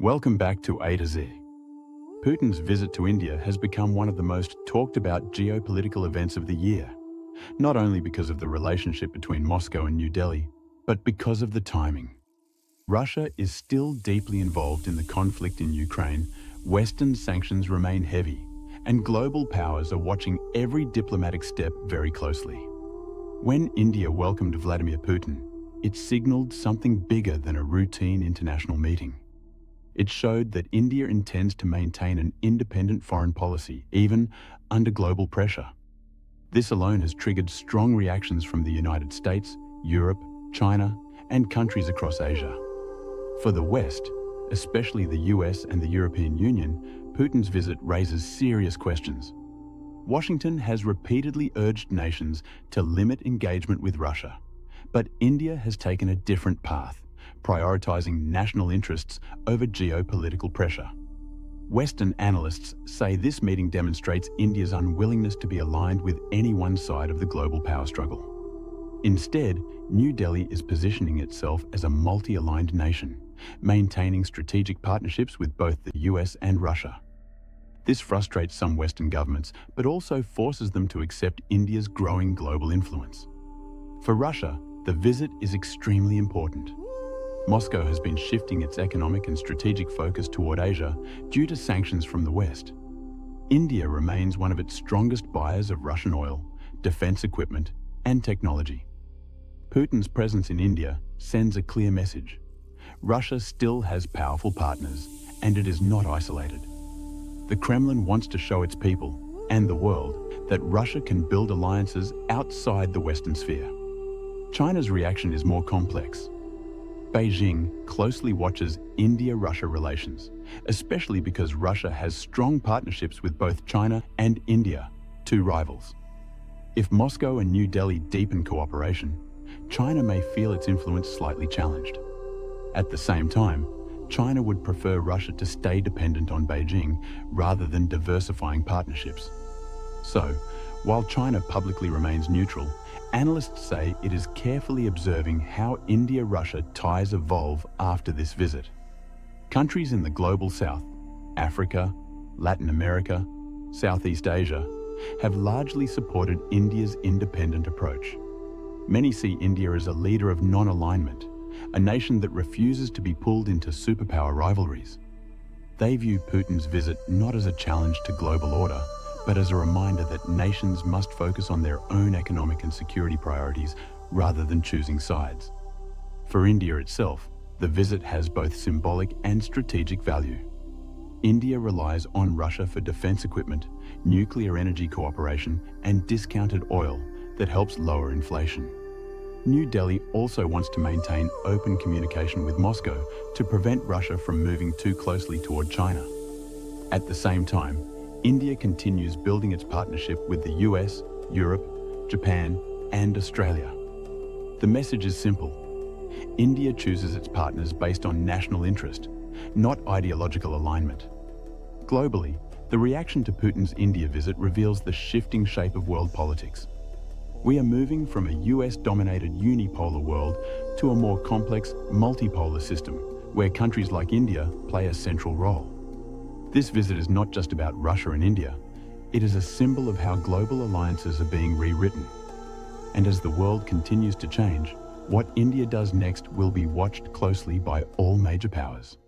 Welcome back to A to Z. Putin's visit to India has become one of the most talked about geopolitical events of the year, not only because of the relationship between Moscow and New Delhi, but because of the timing. Russia is still deeply involved in the conflict in Ukraine, Western sanctions remain heavy, and global powers are watching every diplomatic step very closely. When India welcomed Vladimir Putin, it signaled something bigger than a routine international meeting. It showed that India intends to maintain an independent foreign policy, even under global pressure. This alone has triggered strong reactions from the United States, Europe, China, and countries across Asia. For the West, especially the US and the European Union, Putin's visit raises serious questions. Washington has repeatedly urged nations to limit engagement with Russia, but India has taken a different path, prioritizing national interests over geopolitical pressure. Western analysts say this meeting demonstrates India's unwillingness to be aligned with any one side of the global power struggle. Instead, New Delhi is positioning itself as a multi-aligned nation, maintaining strategic partnerships with both the US and Russia. This frustrates some Western governments, but also forces them to accept India's growing global influence. For Russia, the visit is extremely important. Moscow has been shifting its economic and strategic focus toward Asia due to sanctions from the West. India remains one of its strongest buyers of Russian oil, defense equipment, and technology. Putin's presence in India sends a clear message. Russia still has powerful partners, and it is not isolated. The Kremlin wants to show its people and the world that Russia can build alliances outside the Western sphere. China's reaction is more complex. Beijing closely watches India-Russia relations, especially because Russia has strong partnerships with both China and India, two rivals. If Moscow and New Delhi deepen cooperation, China may feel its influence slightly challenged. At the same time, China would prefer Russia to stay dependent on Beijing rather than diversifying partnerships. So, while China publicly remains neutral, analysts say it is carefully observing how India-Russia ties evolve after this visit. Countries in the global south, Africa, Latin America, Southeast Asia, have largely supported India's independent approach. Many see India as a leader of non-alignment, a nation that refuses to be pulled into superpower rivalries. They view Putin's visit not as a challenge to global order, but as a reminder that nations must focus on their own economic and security priorities rather than choosing sides. For India itself, the visit has both symbolic and strategic value. India relies on Russia for defense equipment, nuclear energy cooperation, and discounted oil that helps lower inflation. New Delhi also wants to maintain open communication with Moscow to prevent Russia from moving too closely toward China. At the same time, India continues building its partnership with the US, Europe, Japan, and Australia. The message is simple. India chooses its partners based on national interest, not ideological alignment. Globally, the reaction to Putin's India visit reveals the shifting shape of world politics. We are moving from a US-dominated unipolar world to a more complex, multipolar system, where countries like India play a central role. This visit is not just about Russia and India. It is a symbol of how global alliances are being rewritten. And as the world continues to change, what India does next will be watched closely by all major powers.